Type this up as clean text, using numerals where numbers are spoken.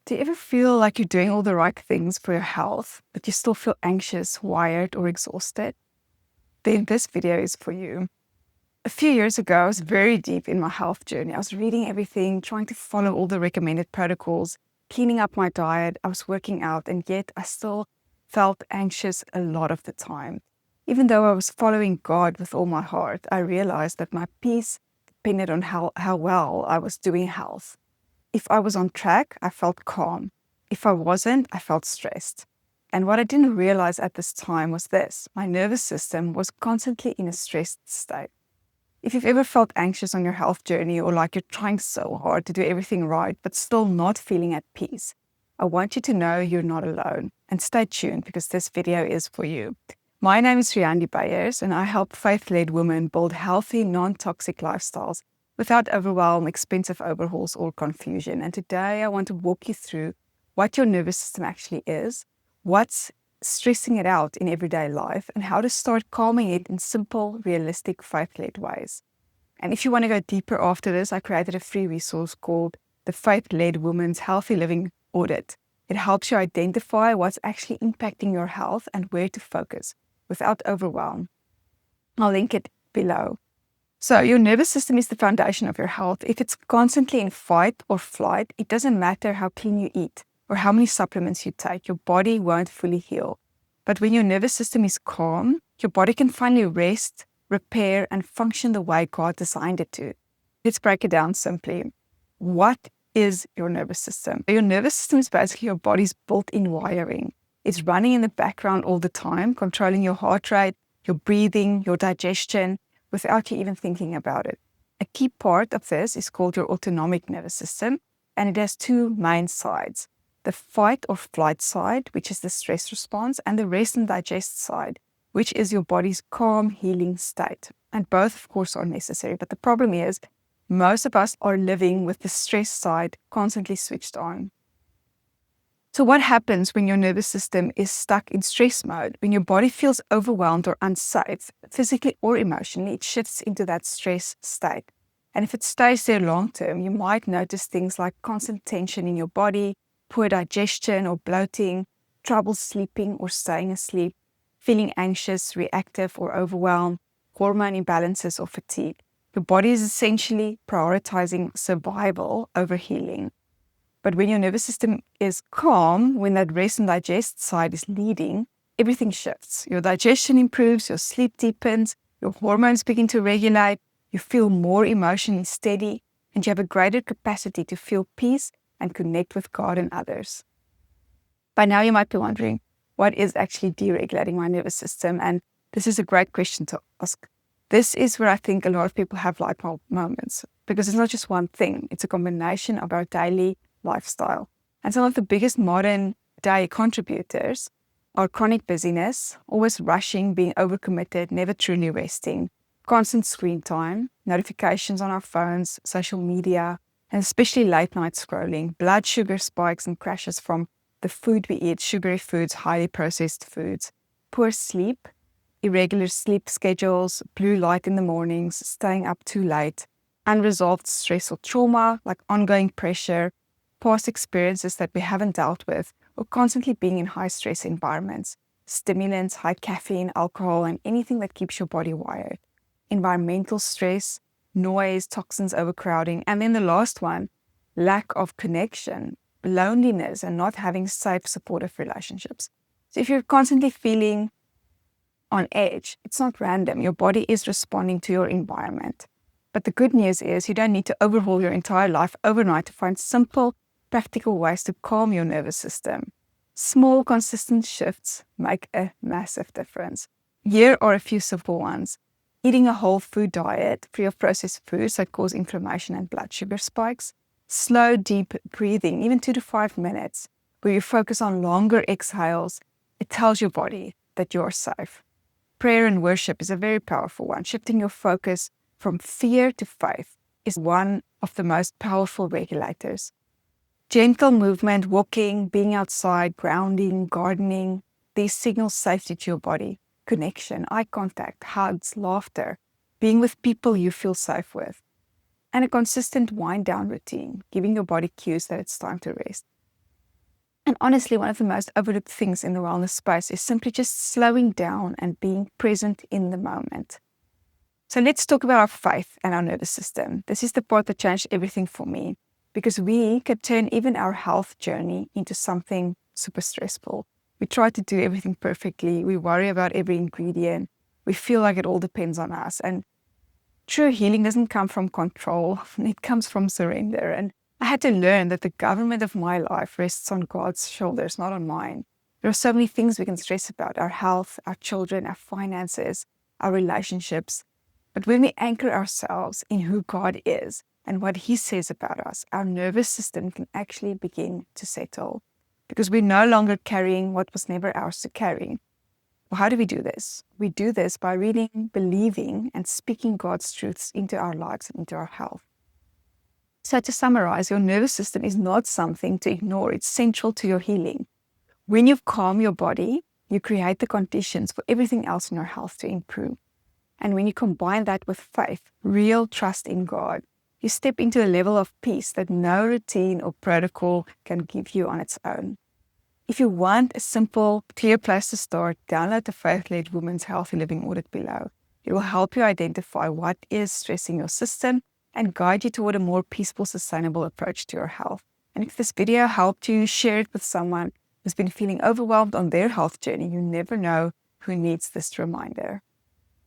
Do you ever feel like you're doing all the right things for your health, but you still feel anxious, wired, or exhausted? Then this video is for you. A few years ago, I was very deep in my health journey. I was reading everything, trying to follow all the recommended protocols, cleaning up my diet. I was working out, and yet I still felt anxious a lot of the time. Even though I was following God with all my heart, I realized that my peace depended on how well I was doing health. If I was on track, I felt calm. If I wasn't, I felt stressed. And what I didn't realize at this time was this: my nervous system was constantly in a stressed state. If you've ever felt anxious on your health journey, or like you're trying so hard to do everything right, but still not feeling at peace, I want you to know you're not alone. And stay tuned, because this video is for you. My name is Riandi Beyers, and I help faith-led women build healthy, non-toxic lifestyles without overwhelm, expensive overhauls, or confusion. And today I want to walk you through what your nervous system actually is, what's stressing it out in everyday life, and how to start calming it in simple, realistic, faith-led ways. And if you want to go deeper after this, I created a free resource called the Faith-Led Women's Healthy Living Audit. It helps you identify what's actually impacting your health and where to focus without overwhelm. I'll link it below. So your nervous system is the foundation of your health. If it's constantly in fight or flight, it doesn't matter how clean you eat or how many supplements you take, your body won't fully heal. But when your nervous system is calm, your body can finally rest, repair, and function the way God designed it to. Let's break it down simply. What is your nervous system? Your nervous system is basically your body's built-in wiring. It's running in the background all the time, controlling your heart rate, your breathing, your digestion, without you even thinking about it. A key part of this is called your autonomic nervous system, and it has two main sides: the fight or flight side, which is the stress response, and the rest and digest side, which is your body's calm, healing state. And both, of course, are necessary. But the problem is, most of us are living with the stress side constantly switched on. So what happens when your nervous system is stuck in stress mode? When your body feels overwhelmed or unsafe, physically or emotionally, it shifts into that stress state. And if it stays there long term, you might notice things like constant tension in your body, poor digestion or bloating, trouble sleeping or staying asleep, feeling anxious, reactive, or overwhelmed, hormone imbalances or fatigue. Your body is essentially prioritizing survival over healing. But when your nervous system is calm, when that rest and digest side is leading, everything shifts. Your digestion improves, your sleep deepens, your hormones begin to regulate, you feel more emotionally steady, and you have a greater capacity to feel peace and connect with God and others. By now you might be wondering, what is actually deregulating my nervous system? And this is a great question to ask. This is where I think a lot of people have light bulb moments, because it's not just one thing. It's a combination of our daily lifestyle. And some of the biggest modern day contributors are chronic busyness, always rushing, being overcommitted, never truly resting, constant screen time, notifications on our phones, social media, and especially late night scrolling, blood sugar spikes and crashes from the food we eat, sugary foods, highly processed foods, poor sleep, irregular sleep schedules, blue light in the mornings, staying up too late, unresolved stress or trauma like ongoing pressure, past experiences that we haven't dealt with, or constantly being in high stress environments, stimulants, high caffeine, alcohol, and anything that keeps your body wired, environmental stress, noise, toxins, overcrowding, and then the last one, lack of connection, loneliness, and not having safe, supportive relationships. So if you're constantly feeling on edge, it's not random. Your body is responding to your environment. But the good news is you don't need to overhaul your entire life overnight to find simple, practical ways to calm your nervous system. Small, consistent shifts make a massive difference. Here are a few simple ones. Eating a whole food diet, free of processed foods that cause inflammation and blood sugar spikes. Slow, deep breathing, even 2 to 5 minutes, where you focus on longer exhales. It tells your body that you're safe. Prayer and worship is a very powerful one. Shifting your focus from fear to faith is one of the most powerful regulators. Gentle movement, walking, being outside, grounding, gardening, these signal safety to your body. Connection, eye contact, hugs, laughter, being with people you feel safe with. And a consistent wind down routine, giving your body cues that it's time to rest. And honestly, one of the most overlooked things in the wellness space is simply just slowing down and being present in the moment. So let's talk about our faith and our nervous system. This is the part that changed everything for me, because we could turn even our health journey into something super stressful. We try to do everything perfectly. We worry about every ingredient. We feel like it all depends on us. And true healing doesn't come from control. It comes from surrender. And I had to learn that the government of my life rests on God's shoulders, not on mine. There are so many things we can stress about: our health, our children, our finances, our relationships. But when we anchor ourselves in who God is and what He says about us, our nervous system can actually begin to settle, because we're no longer carrying what was never ours to carry. Well, how do we do this? We do this by reading, believing, and speaking God's truths into our lives and into our health. So to summarize, your nervous system is not something to ignore. It's central to your healing. When you calm your body, you create the conditions for everything else in your health to improve. And when you combine that with faith, real trust in God, you step into a level of peace that no routine or protocol can give you on its own. If you want a simple, clear place to start, download the Faith-Led Women's Healthy Living Audit below. It will help you identify what is stressing your system and guide you toward a more peaceful, sustainable approach to your health. And if this video helped you, share it with someone who's been feeling overwhelmed on their health journey. You never know who needs this reminder.